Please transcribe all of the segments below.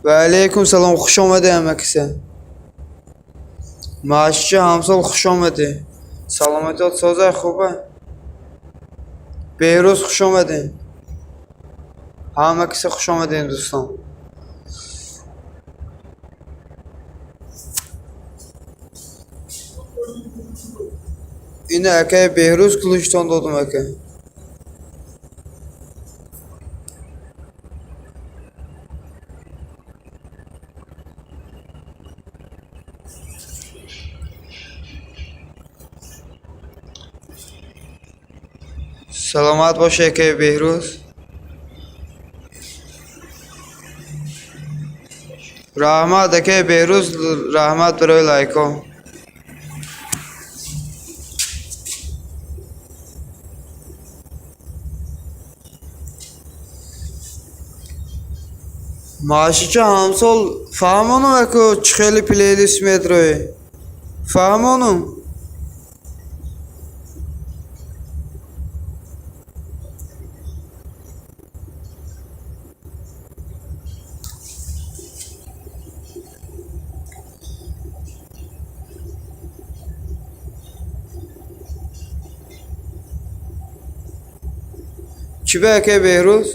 و علیکم سلام، خوش آمده امکیسه. معاشی همسال خوش آمده. سلامتیات سازه خوبه. بهروز خوش آمده. همه کسی خوش آمده این دوستان. این اکه بهروز کلوشتان دادم اکه. سلامت باشه اکه بهروز. رحمت اکه بهروز، رحمت برای لایکا. معاشی همسال فهمانو اکه چخیلی پلیلیست میدروی. فهمانو چی به اکه بهروز؟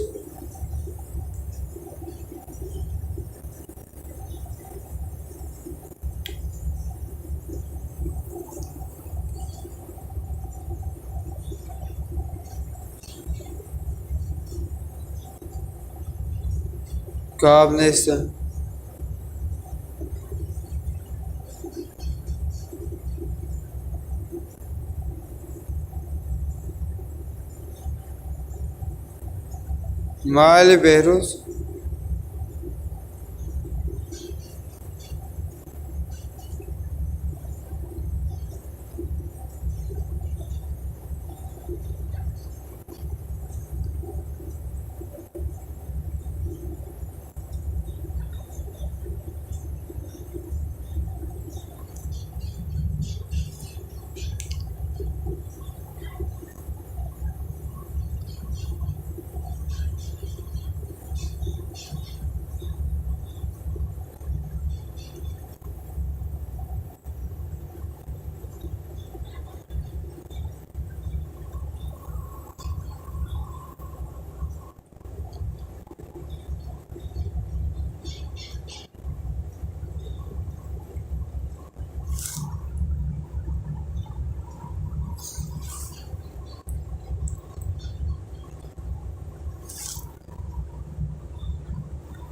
کاب نیستن. مالی بهروز.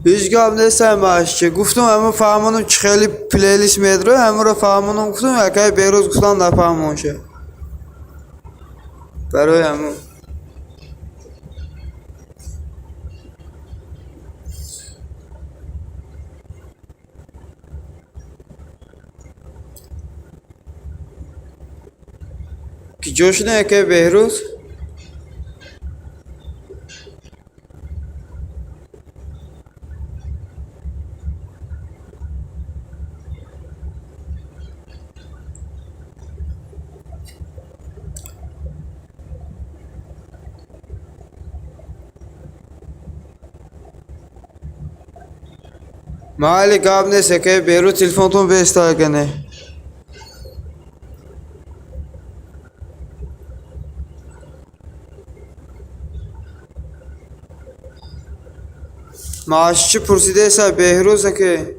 هیچ گاب نیستم معاشی. گفتم همه فهمانم چخیلی پلیلیست میدروی. همه رو فهمانم گفتم اکه بهروز گفتم نفهمونشه. برای همون کی جوش نه اکه بهروز. مالی گاب نیست اکه بهروز تلفنتون بیسته کنه. معاشی پرسیده ایسا بهروز اکه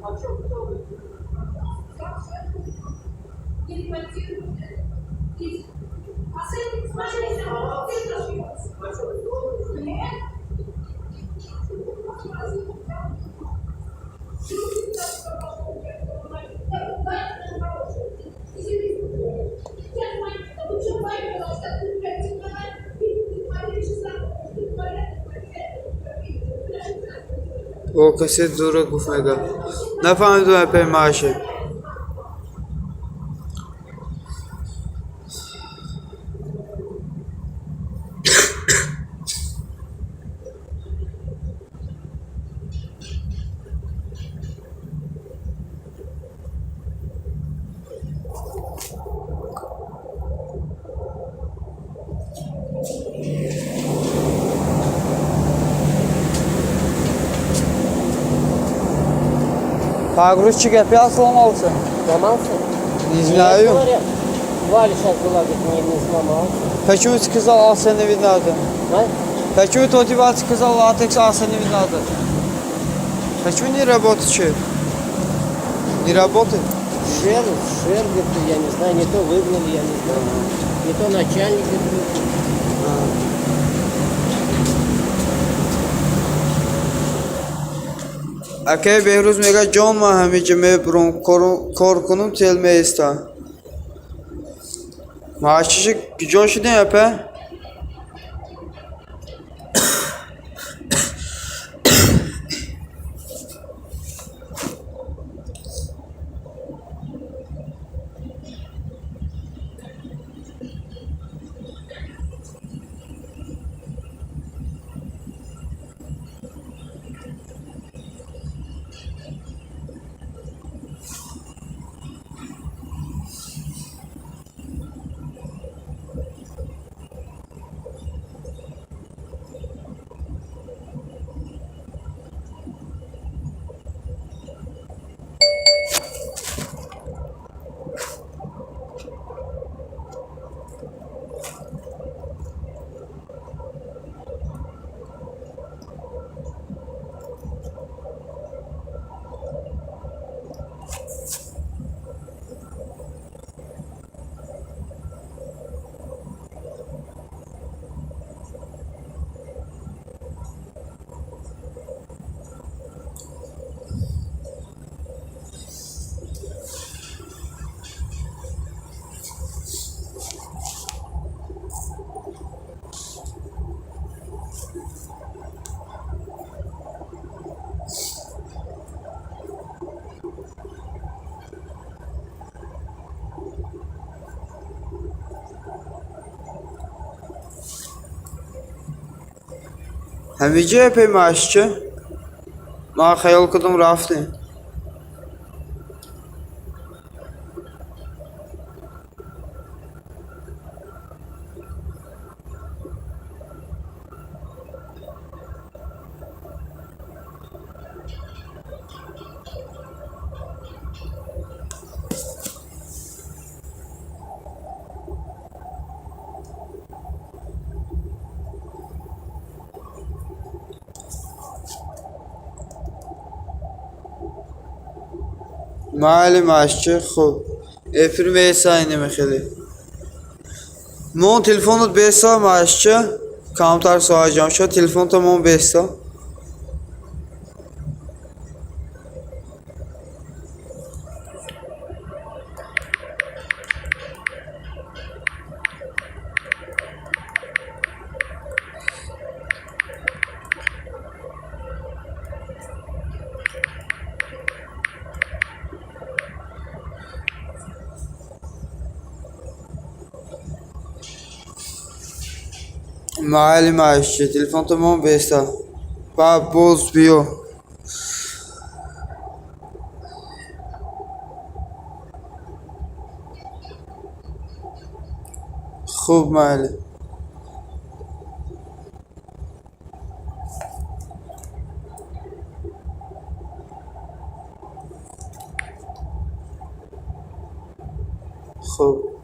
O kaset دوره گفت نگاه نفهمیدم اپی معاشه Погрузчик опять сломался? Сломался? Не знаю. Говорят, Валя сейчас была, говорит, не сломался. Почему ты сказал, Аса не видно? А? Почему тот Иван сказал, латекс Аса не видно? Почему не работает? Не работает? Шер где-то, я не знаю, не то выгнали, я не знаю. Не то начальник выгнал. Akay Behruz mega John ma hamice me bron korkunun telme esta. Maaşık Josh ne yapar? Hamice epey maaşçı. Ma hayal kudum rafti. معلم عشق خوب افر میساینه میخیلی مون تلفونت بیستا معشق کامتر سوال شد تلفون تو مون بیستا معلم عشق تلفون تو مون بیستا با بوز بیو خوب معلم خوب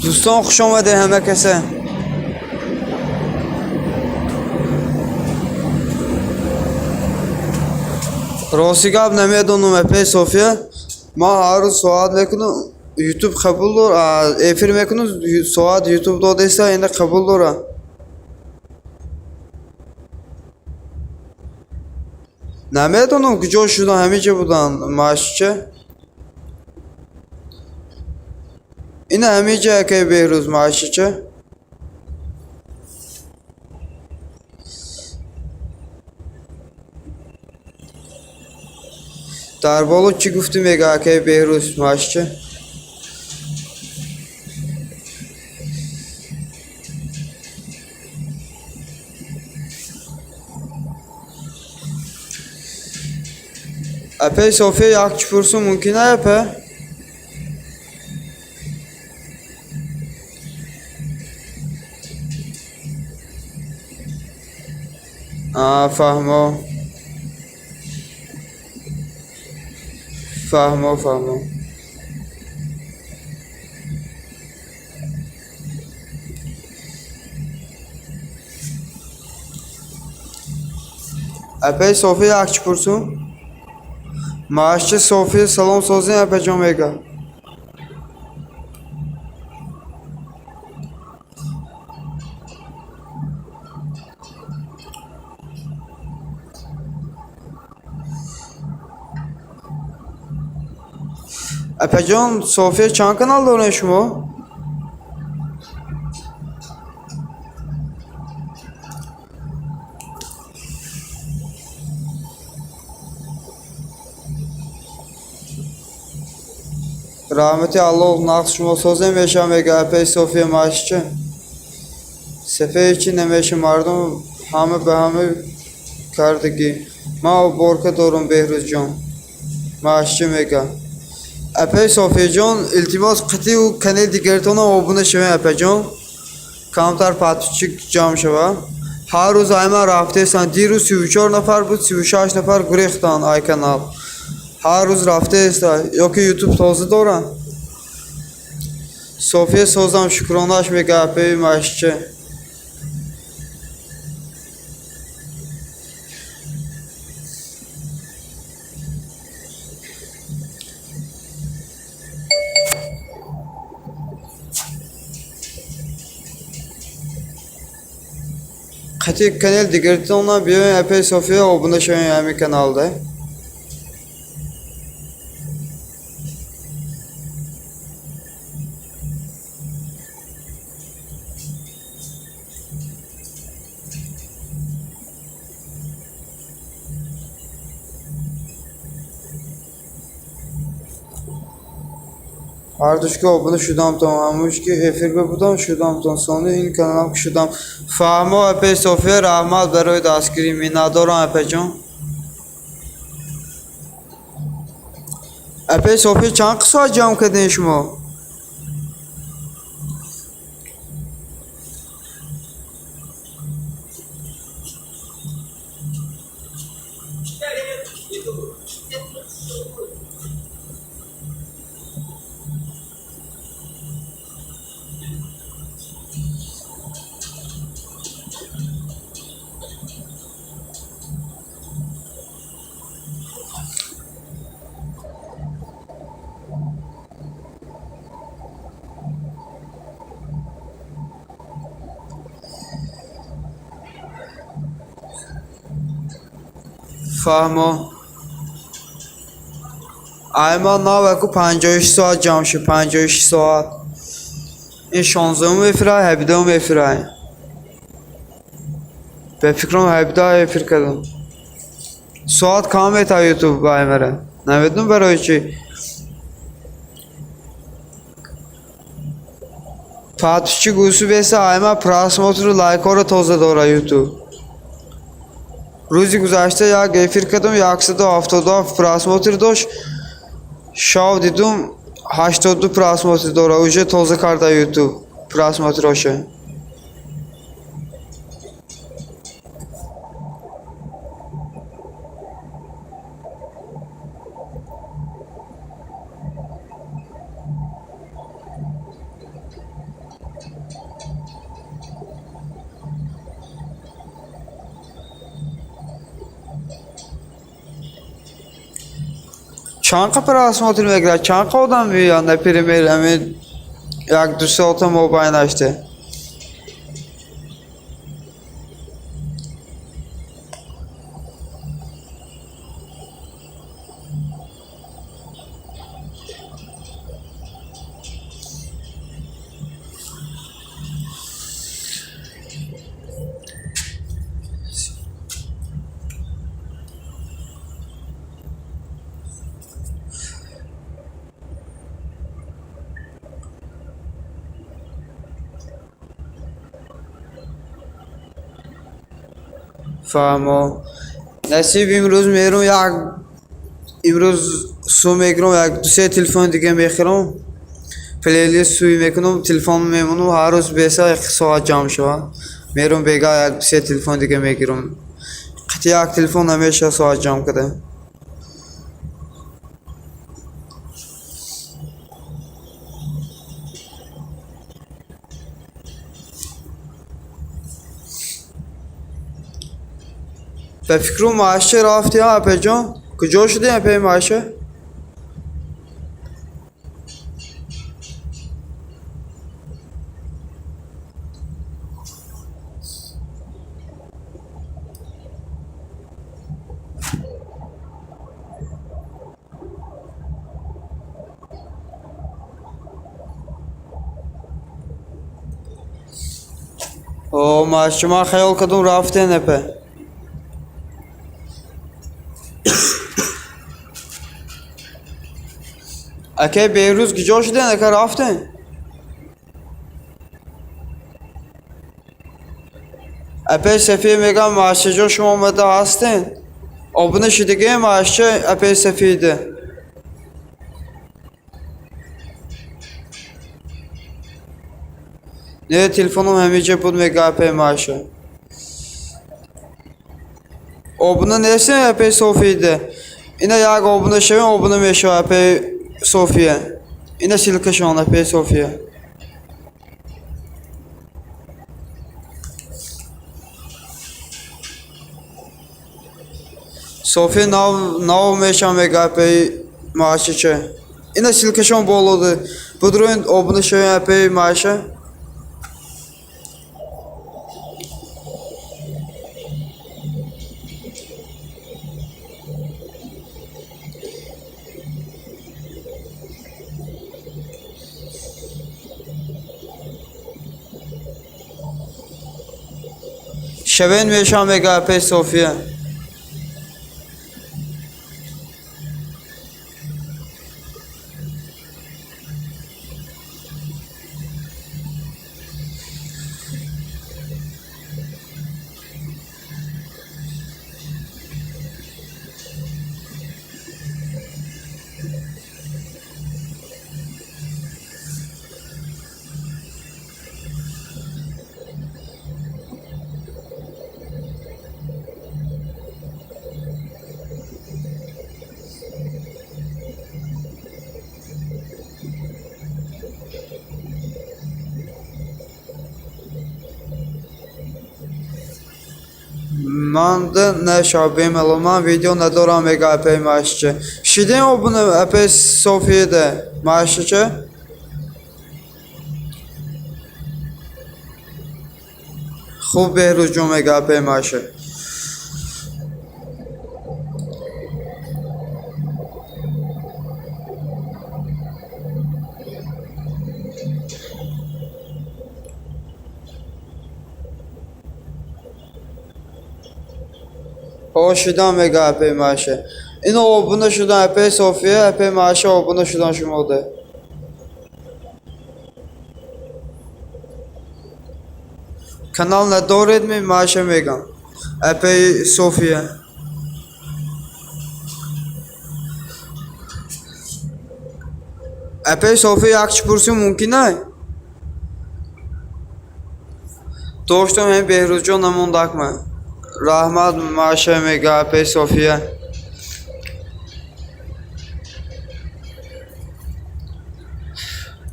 دوستان خوش آمده همه کسه. راستی گپ نمیدونم اپی صوفیه ما هر روز سوال میکنم یوتیوب قبول داره افیر میکنم سوال یوتیوب داده است اینه قبول داره نمیدونم کجا شدن همیشه بودن ماشچه این همیشه که بهروز ماشچه در بالو چی گفتی میگه که بهروز ماشچه اپی صوفیه یک چی پرسون ممکنه اپی فهمو اپی صوفیه یک چی پرسون ماشچه صوفیه سلام سازین اپی جان میگه اپی جان صوفیه چند کانال داره شما rahmeti Allah naqs şuma sozem yaşamega epey Sofiya maşçı sefer için emeşi mardum hamı be hamı kardigi ma borka dorum Behruz can maşçı mega epey Sofiya can iltimas qati u kanal digertona abone şewe epey can kamtar patçık cam şeva har roz ayma rafte san diru 34 نفر بود 36 نفر گریختن آی کانال هر روز رفته است یا که یوتیوب تازه دارن صوفیه سازم شکرانش میگه اپی ماشچه قطعی کانال دیگرتون بیاین اپی صوفیه abone شوین همین کانالده هردوش که abone شدم تا همونش که افیر بودم شدم تا سانه این کانالم که شدم فهمو اپی صوفیه رحمت برای دستگیری می ندارم اپی جان اپی صوفیه چند قصه جمع کردین شما فهمو ایمان ناوکو 58 ساعت جمع شد 58 ساعت این 16 افرای 17 افرای به فکرم 17 افر کردم ساعت کامه تا یوتیوب بای مره نمیدونم برای چی پاتوچی گوسو بیسته ایمان پراسموتر لایک ها رو تازه داره یوتیوب روزی گذشته یک افیر کردم 177 پراسموتر داشت شاو دیدم 82 پراسموتر داره اوجه تازه کرده یوتیوب پراسموتراشه Çanka prasмотр میگیره چانقه آدم میاد نه پریمیر همین یک دو ساعت موبایل açtı. فهمو نصیب امروز میرم یک امروز سو میگیرم یک دو سه تلفن دیگه میخرم پلیلیست سوی میکنم تلفن میمونم هر روز بیسا یک ساعت جمع شود میرم بیگا یک دو سه تلفن دیگه میگیرم قطعی یک تلفن همیشه ساعت جمع کرده به فکرم معاشه رفتی ها اپی جان کجا شدی اپی معاشه او معاشه ما خیال کدوم رفتین اپی اکی بیروز کجا شدین اکی رفتین اپی سفیه میگم معاشه جا شما اومده هستین آبونه شدگی معاشه اپی سفیده نه تلفنم همیشه بود میگه اپی معاشه آبونه نیستین اپی صوفیده اینه یک آبونه شوین آبونه میشه اپی صوفیه اینه سیلکشان اپی صوفیه صوفی ناو میشم میگه اپی معاشه چه اینه سیلکشان بولوده بدروین آبونه شوین اپی معاشه شوین میشم میگه اپی صوفیه من ده نشابیم الان ویدیو ندارم میگه اپی معاشه شدیم آبونه اپی صوفیه ده معاشه چه خوب بهروز جون میگه اپی معاشه او شدم میگه اپی معاشه اینو آبونه شدن اپی صوفیه اپی معاشه آبونه شدن شما ده kanal ندارید می معاشه میگم اپی صوفیه اپی صوفیه یک پرسی ممکنه دوستم هم بهروز جان نموندک من رحمت معاشه میگه اپی صوفیه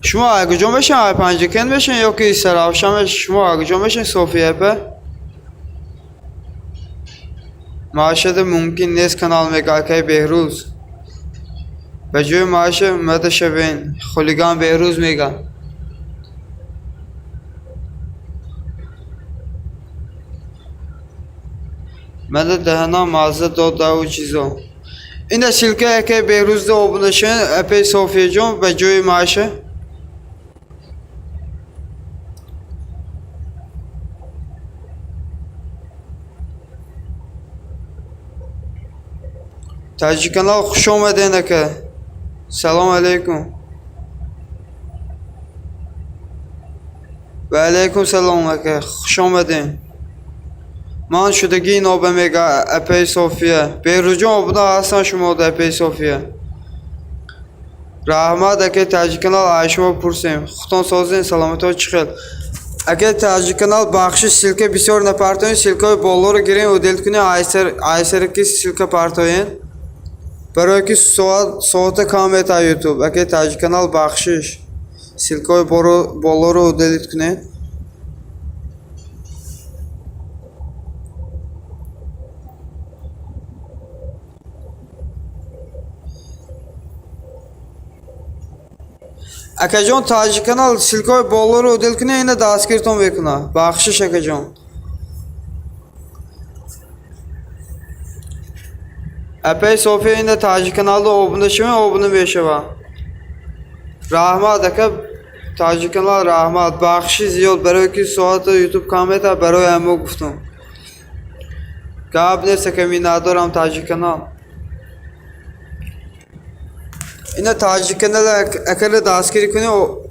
شما اگه جا بشن پنجکن بشن یا که سراوشم شما اگه جا بشن صوفیه به معاشه ده ممکن نیست کانال میگه که بهروز به جای معاش متشبین خلیگان بهروز میگن. من دهنا مازه دو چیزا. این شرکت که بهروز ده آبونشن اپی صوفی جون به جای معاشه. تاجیک کانال خوش آمدین که. سلام علیکم. و علیکم سلام که خوش آمدین. من شدگی نوبه میگه اپی صوفیه. بهروز جون آبونه هستن شما ده اپی صوفیه. رحمت که تاجیک کانال عایشما پرسیم. خودتون سازین سلامت ها چخیل. اگر تاجیک کانال بخشی سیلکه بسیار نپرتوین سیلکه بالا رو گیرین و دلت کنین آیسر کی سیلکه پرتوین برای که صوت کامه تا یوتیوب. اگر تاجیک کانال بخشیش سیلکه بالا رو دلت کنین اکا جان تاجیک کانال سیلکه بالا رو دلت کنین اینه دستگیرتون بکنه بخشیش اکا جان. اپی صوفی اینه تاجیک کانالda abone شوین abone بشوین. رحمت که تاجیک کانال رحمت بخشی زیاد برای که ساعت یوتیوب کامه تا برای همه گفتم قبل نیست که می ندارم تاجیک کانال. اینه تاجیک کانال اکل دستگیری کنی و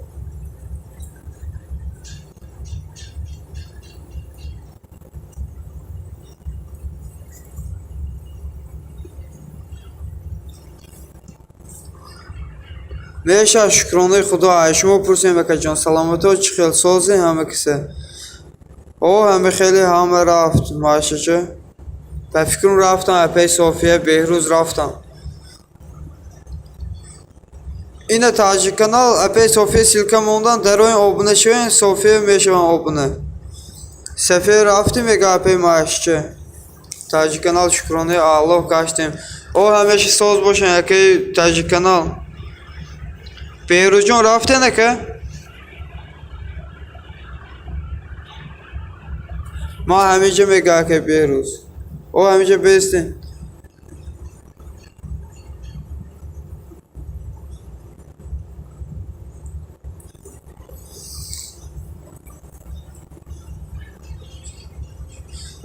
میشه شکرانه خدا شما پرسیم بکن جان سلامت ها چی خیل سازی همه کسه همه خیلی همه رفت ماشه چه به فکرون رفتم اپی صوفیه بهروز رفتم. اینه تاجیک کانال اپی صوفیه سیلکه موندن در این آبونه شوین صوفیه میشون آبونه سفیر رفتیم میگه اپی ماشه چه تاجیک کانال شکرانه الله کاشتیم همیشه ساز باشن اکی تاجیک کانال. بهروز جان رفته نه که ما همیشه میگه که بهروز همیشه بیستین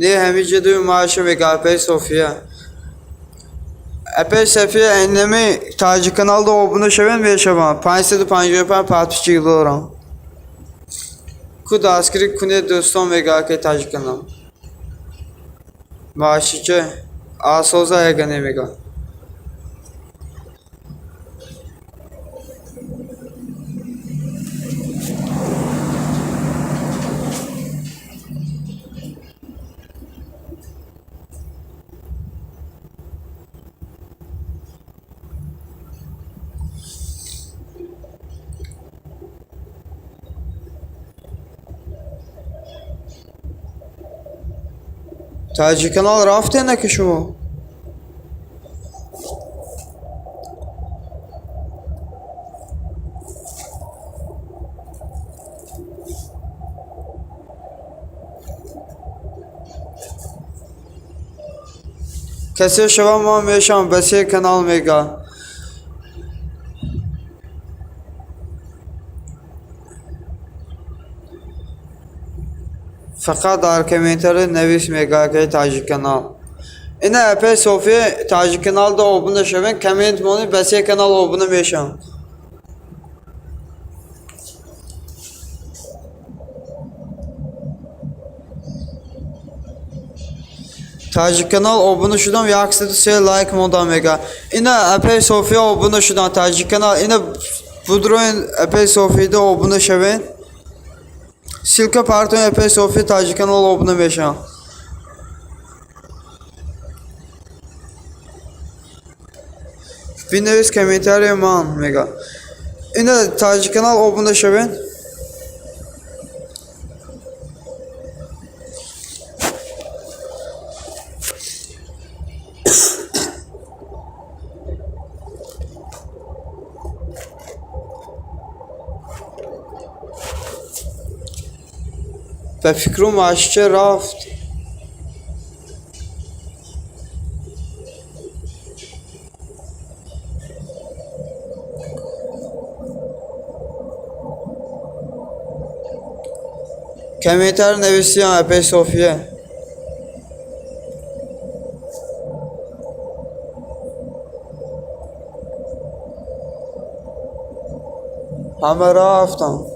نه همیشه دوی معاشه میگه اپی صوفیه اپی صوفیه اینمی تاجیک کانالda abone شوین میشوین 555 پاتچی دارم کو دستگیری کنه دوستان میگه که تاجیک کانال معاشه چه آسوزا اگه نمیگه تاجیک کانال رفته نه که شما کسی شما ما میشم بسی کانال میگه فقط در کامنتر نویس میگه که تاجیک کانال اینه اپی صوفی تاجیک کانالda abone شوین کامنت مونی بسی کانال abone میشم. تاجیک کانال abone شدم یک سه لایک موندا میگه اینه اپی صوفی abone شدم تاجیک کانال اینه بودروین اپی صوفی ده abone شوین سیلکه پارتون اپی صوفی تاجیک کانال abone میشم. بنویس کامنتاری من میگه اینه تاجیک کانال abone شوین به فکرم ماشچه رفت. کمیتر نویسیم اپی صوفیه. همه رفتم.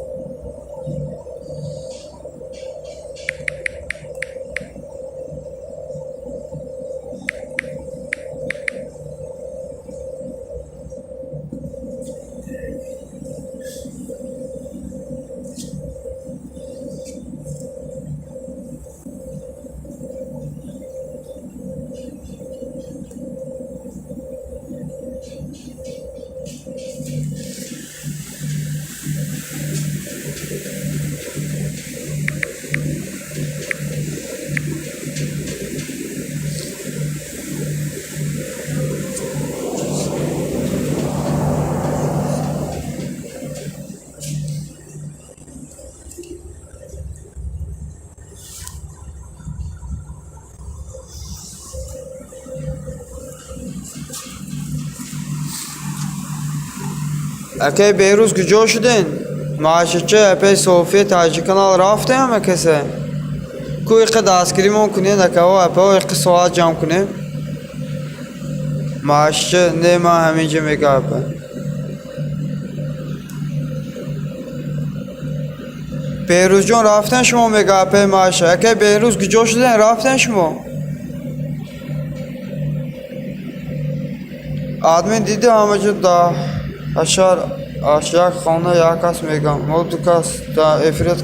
اکی بیروز کجا شدین؟ معاشچه اپی صوفی تاجیکانال رفته همه کسی؟ کوی اقی دستگیری کنیم نکهو اپی و اقی سوال جمع کنیم؟ معاشچه نه ما همینجا میگه اپی. بیروز جان رفتن شما میگه اپی معاشه. اکی بیروز کجا شدین رفتن شما؟ آدمی دیده همه جو دا اشار خانه یکاس میگم مودکاس دا افراد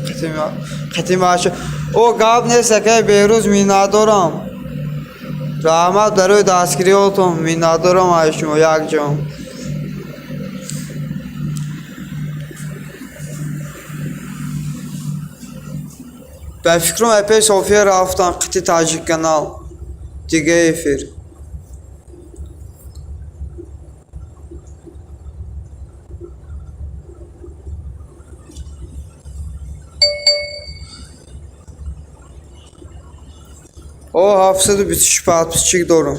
قطعی معاشه. او گاب نیست که بیروز مینادارم. رحمت برای دستگیری هاتون مینادارم آیشما یک جام. به فکرم اپی صوفیه رفتم قطعی تاجیک کانال دیگه افیر. او 725 دارم.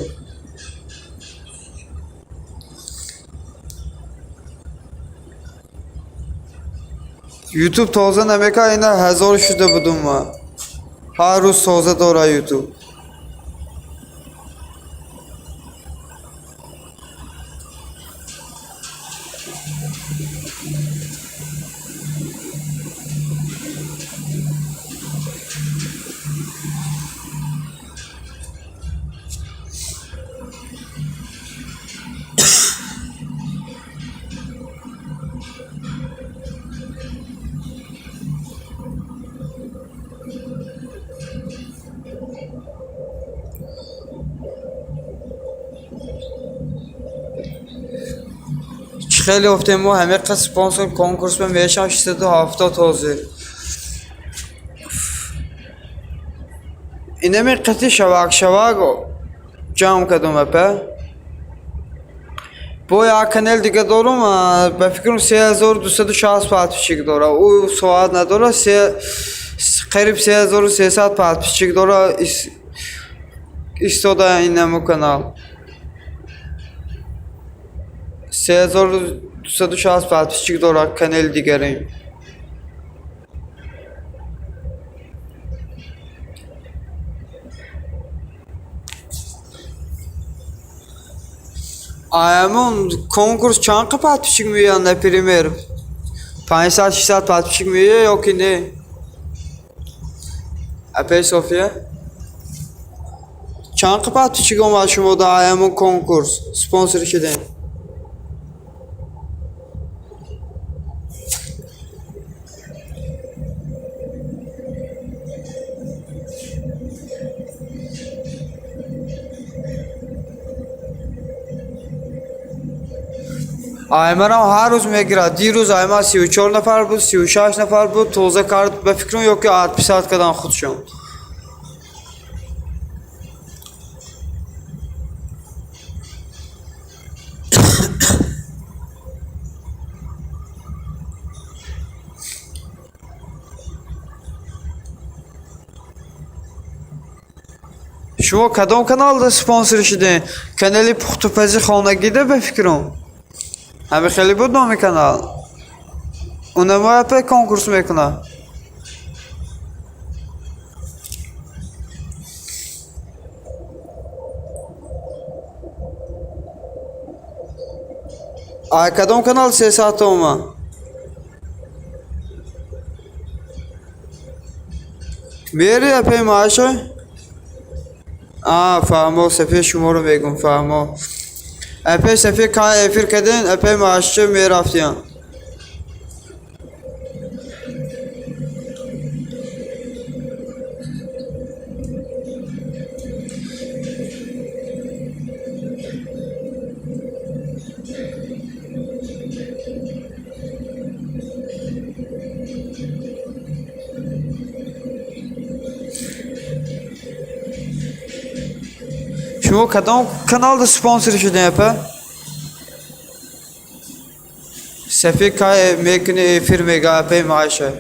یوتیوب تازه نمیگه اینه 1000 شده بودم ما. هر روز تازه داره یوتیوب. خیلی افته ما همه قصد سپانسر کنکورس به میشم 670 تازه. اینه می قطعی شواک جمع کدوم اپه. با یک کانال دیگه دارم به فکرم 3260 داره. او سواد نداره قریب 3300 داره ایستاده این نمو کانال. 3260 داره کانال دیگریم. Ayamın konkurs çan kapatmışık mı ya ne primer? 500-600 patmışık mı ya yok ki ne? Epey Sofya. Çan kapatmışık ama şu moda ayamın konkurs sponsor işeden. Aymanam her roz میگیره. دیروز ayman 34 نفر بود 36 نفر بود توزه کرد به فکرم yok ki 60 saat kadar خودشون. شما کدام کانال ده سپانسر شده؟ کانالی پختوپزی خانگی ده به فکرم. همه خیلی بود نام کانال. اونم اپی کنکورس میکنه. کدام کانال 3 ساعت اومه؟ بیاری اپی معاشه؟ فهمو صفحه شما رو میگم فهمو. اپی صفحه که افیر کردین اپی معاشه میرفتیم. شما کدام کانال ده سپانسر شدین اپی؟ صفحه که میکنه افیر میگه اپی معاشه.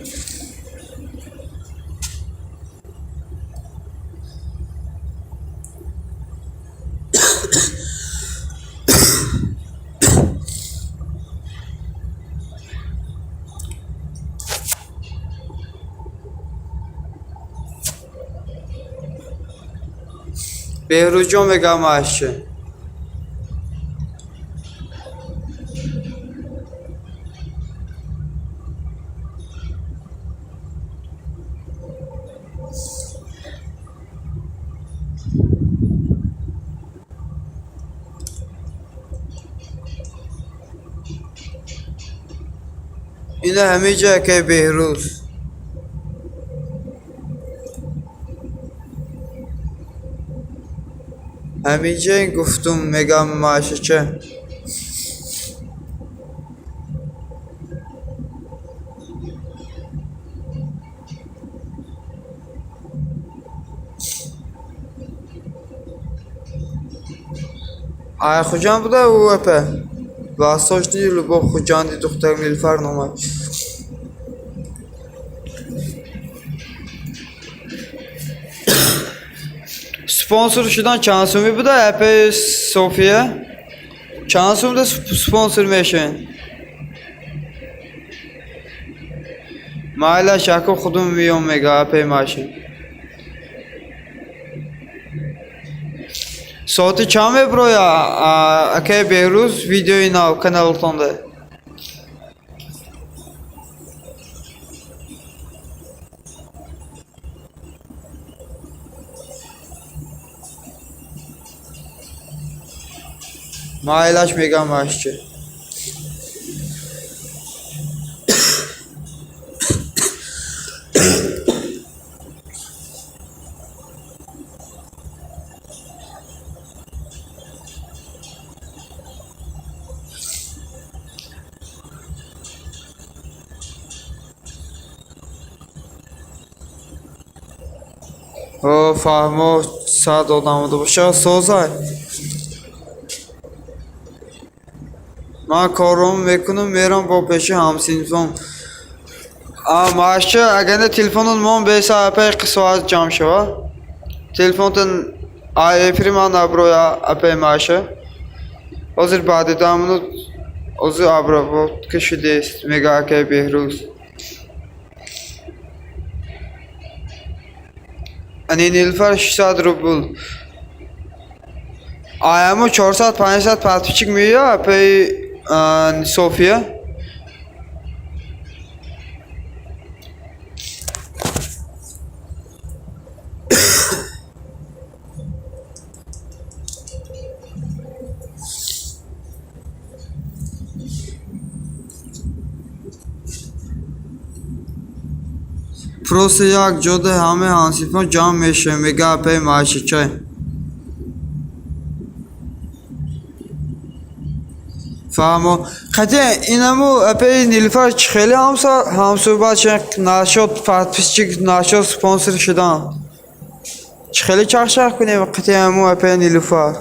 بهروز جان میگه معاشه. اینه همه جا که بهروز. همه جا گفتم میگم معاشه چه؟ خوجان بوده او اپه واسطش دیل با خوجان دی دختر نیلفر نامه سپانسر شدن چند سومی بوده اپه صوفیه چند سوم ده سپانسر میشن مایلا شکو خودم میام میگه اپه ماشین صوتی چامه برویا اکی بهروز ویدیو اینا کانال تونده مایلاش میگم ماشچه فهمو ساعت آدمده باشه سوزای من کارم میکنم میرم با پیش همسینفم ماشه اگر تلفنون من بیسا اپی قصوات جام شوا تلفنتون ایفری من ابرویا اپی ماشه حاضر بعد دامنو اوزو ابرو بود که شدیست میگه که بهروز انی نیلفر 600 روبل آیامو 400 500 پاتوچیک میگه اپی صوفیه پروسه یک جده همه هنسیفان جام میشه میگه اپی معاشه چه فهمو خطی اینمو اپی نیلفر خیلی همسو باشه نشد پاتوچیک نشد سپانسر شدن خیلی چخشخ کنیم خطی همو اپی نیلفر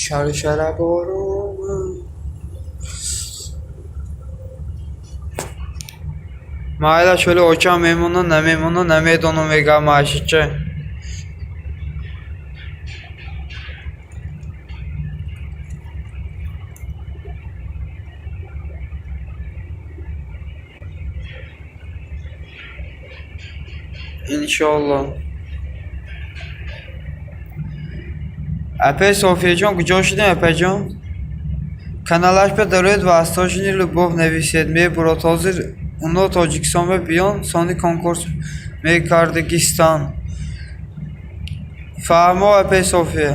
شر بارون Mayla şöyle okey memnunum ne memnunum ne medonum vega maaşçı. İnşallah. Опять Софьяджон, Джошидин Ападжон. Каналаш पे дарует восточный любовь нависет. Ме бротозир уно Тоджикистон ва биён сони конкурс ме Кардагистан. Фаҳмо Апай София.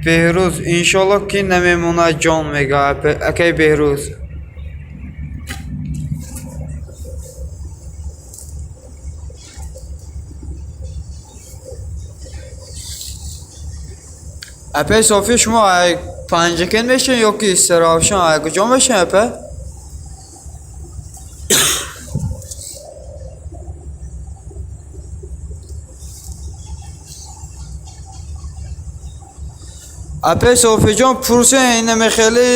Беҳрӯз иншоллоҳ ки намемонад ҷон мега акай Беҳрӯз. Апай София шумо панҷакен мешавед ё ки истироҳатшон куҷо мешавед апа? Апай Софиҷон пурсен инаме хеле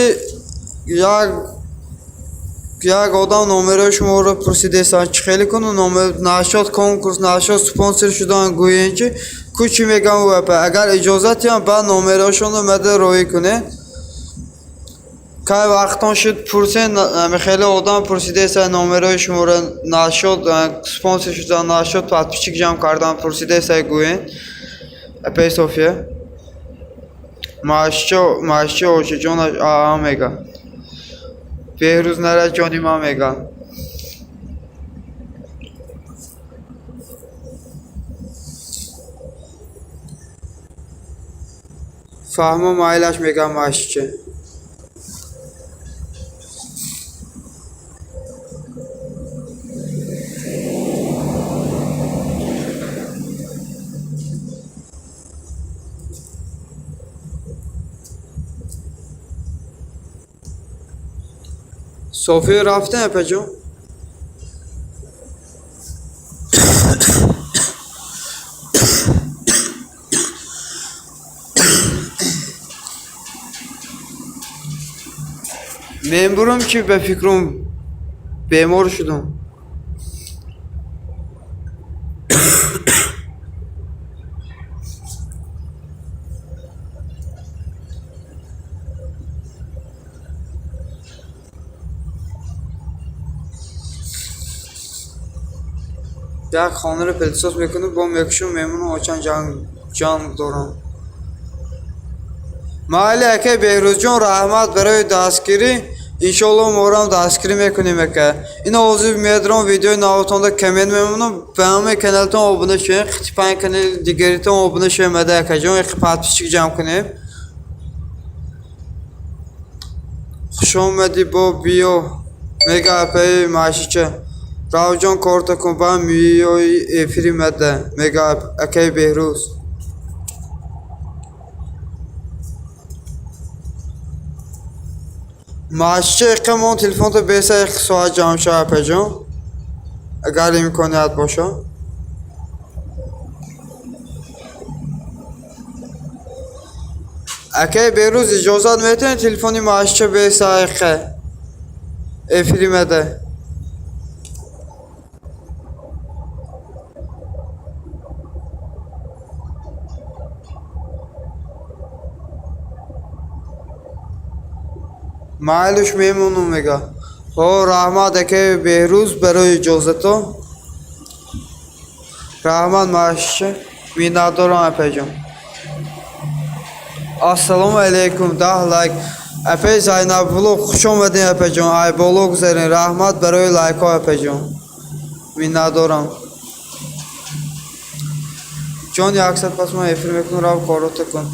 як одам номерои шуморо пурсидесан чӣ хеле куну номер нашод конкурс нашод спонсор шудан гӯен ки кучи мегам апа агар иҷозатиам ба номерошонро мада роӣ кунед кай вақтон шуд пурсен хеле одам пурсидесан номерои шуморо нашод спонсор шудан нашод подписчик ҷамъ кардан пурсидесан гӯен Апай София Машчо очаҷон мега Беҳрӯз нара ҷони ман мега фаҳмо майлаш мега машче София рафтен апаҷон? Мен бурам ки ба фикрум бемор шудам. як хонаро пилсоз мекунам бо мекушам мемонам очан ҷанг дорам. Майли акай Беҳрӯзҷон раҳмат барои дастгирӣ. Иншоллоҳ морам дастгирӣ мекунем ака. Ин ҳозир медарам видеои навотонда коммент мемонам. Ба ҳамаи каналтон обуна шавед. Хити 5 канали дигаритон обуна шавед мада акаҷон. Подписчик ҷамъ кунем. Хушомадӣ бо биё мега апаи машича. Равҷон корта кун ба миёи эфири мада мега акай Беҳрӯз. Машича иқамон телефонто беса иқ соат ҷамъ шава апаҷон. Агар имконият боша. Акай Беҳрӯз иҷозат метавонед телефони машича беса иқа эфири мада. Майлуш мемонам мега. О раҳмат акай Беҳрӯз барои иҷозато. Раҳмат машича. Миннатдорам апаҷон. Ассалому алайкум 10 лайк. Апай Зайнабулло хушомадин апаҷон. Ай боло гузарин. Раҳмат барои лайкҳо апаҷон. Миннатдорам. ҷон 100 пас ман эфир мекунам рав корота кун.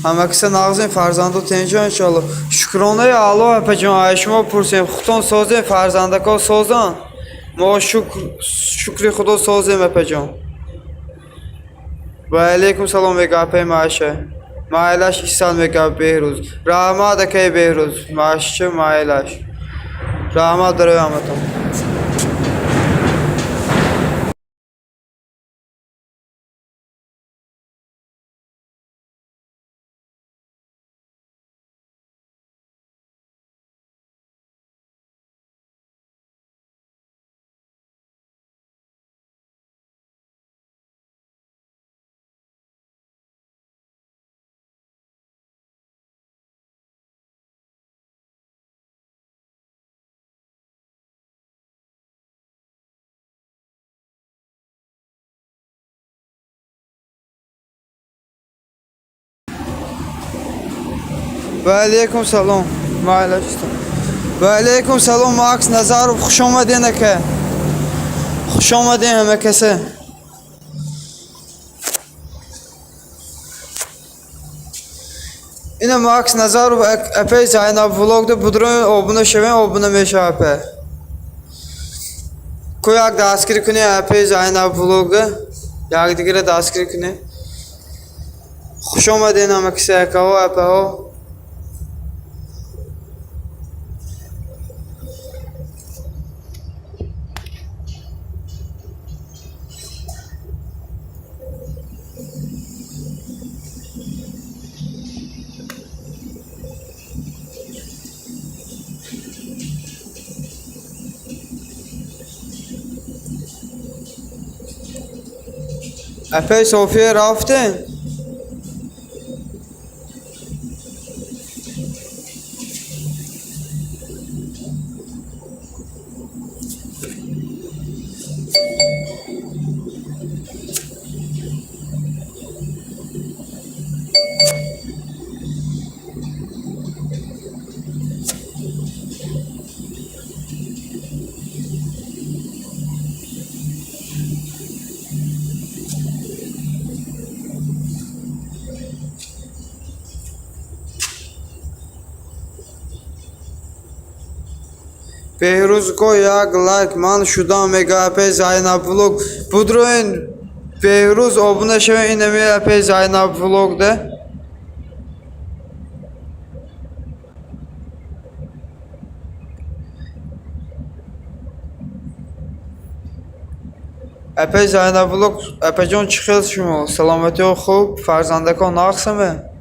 ҳамакиса нағзем фарзандо тенҷон иншаллоҳ. Шукронаи аъло апаҷон. Ай шумо пурсем хутон созем фарзандако созан. Мо шукри худо созем апаҷон. Ва алайкум салом мега апай маша. Майлаш исан мега Беҳрӯз. Раҳмат акай Беҳрӯз. Машича майлаш. Раҳмат барои ҳаматон. Va alaykum salom. Maylaşdım. Va alaykum salom Max Nazarov. Xush omading aka. Xush omading hamakasi. Ina Max Nazarov apay Zaynab vlogda budrun obuna shevin obuna mesha apay. Koyak daskiri kuni apay Zaynab vlogda. Yagdigire daskiri kuni. Xush omading hamakasi aka o apay o. Apay Sofya raftin. Behruz koyak like man şudan mega apay Zaynab vlog. Budrun Behruz obuna shevin ina apay Zaynab vlogda. Apay Zaynab vlog apajon chiqil shuma. Salomati o xo'p, farzandakon naqsimi?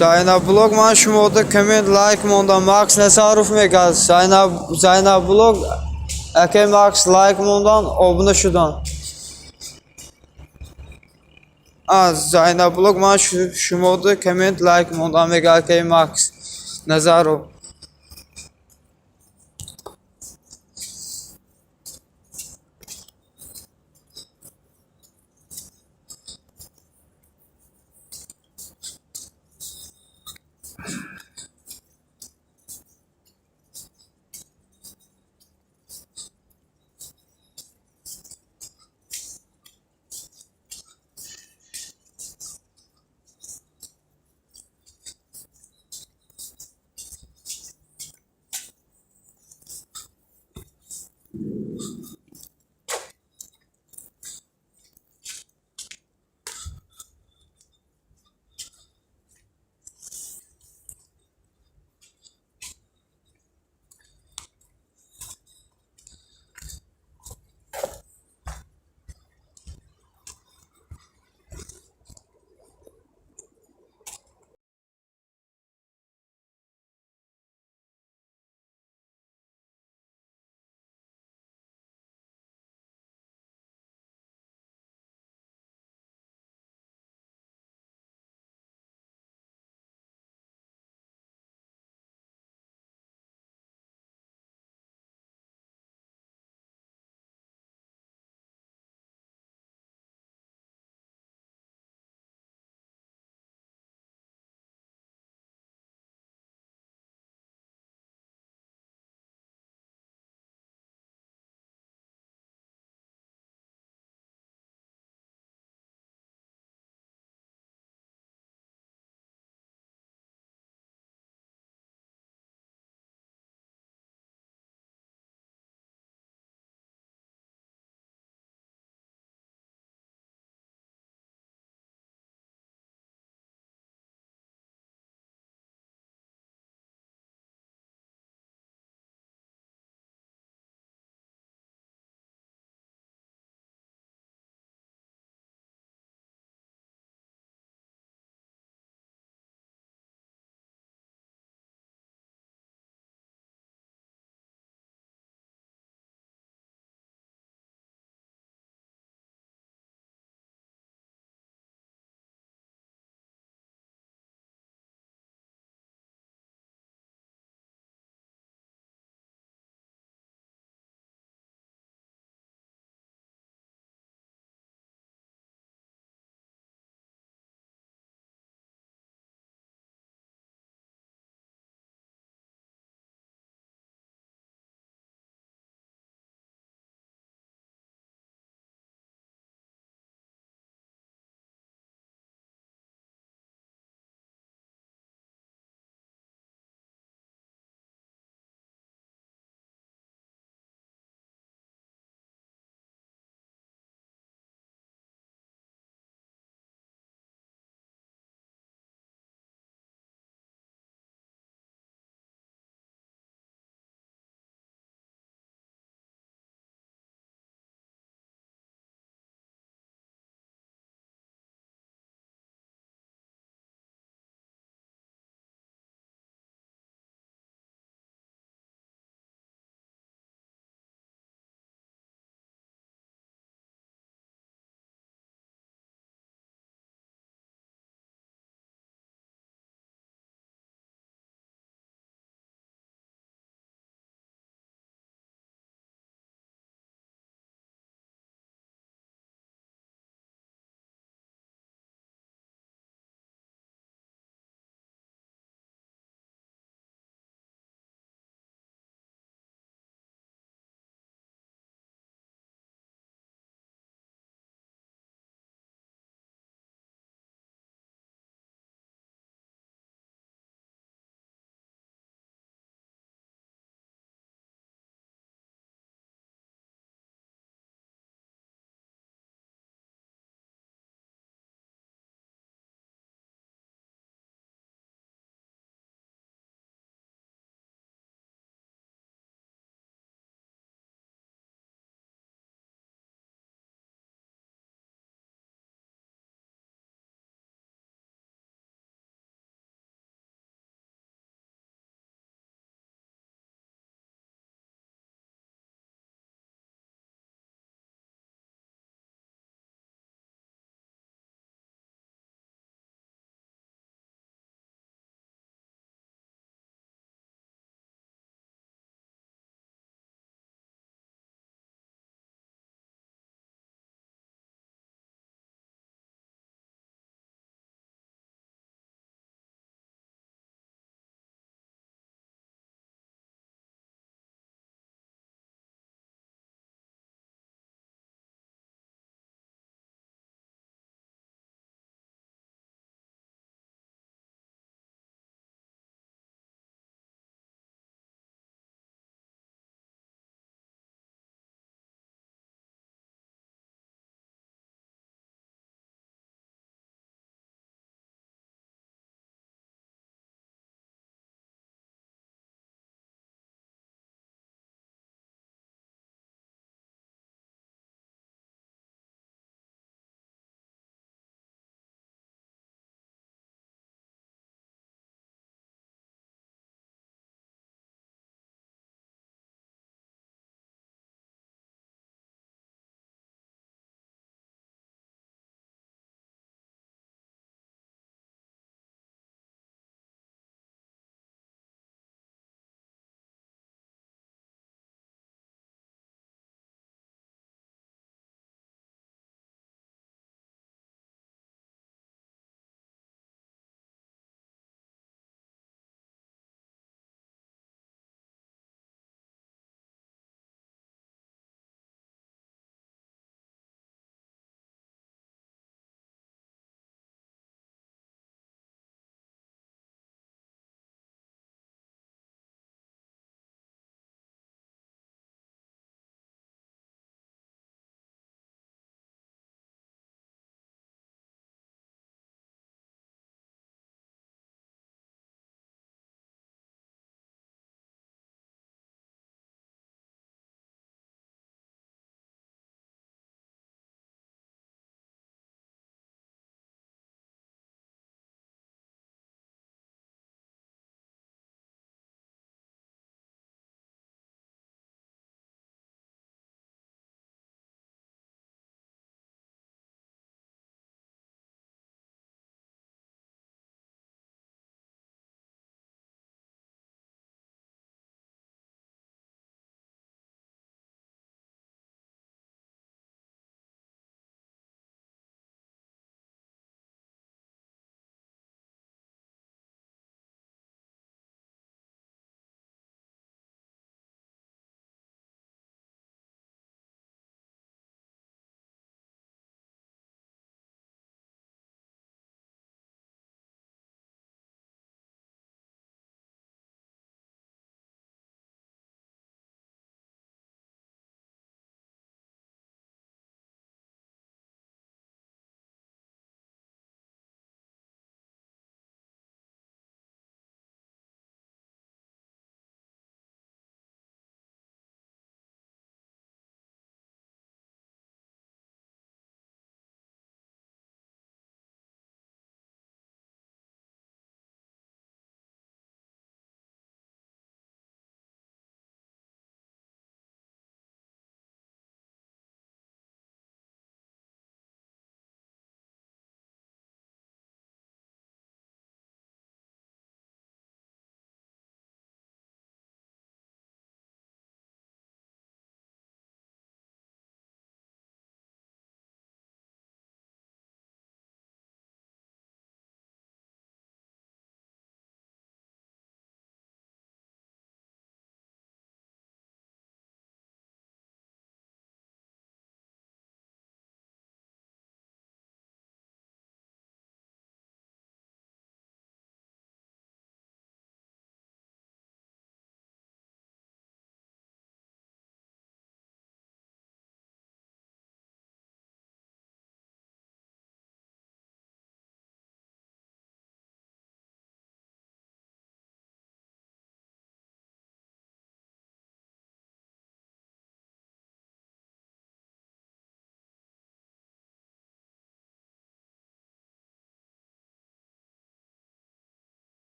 Zaynab vlog man shumoda comment like mondan Max Nazarov megaz. Zaynab vlog aka Max like mondan obuna şudan. Zaynab vlog man shumoda comment like mondan mega aka Max Nazarov.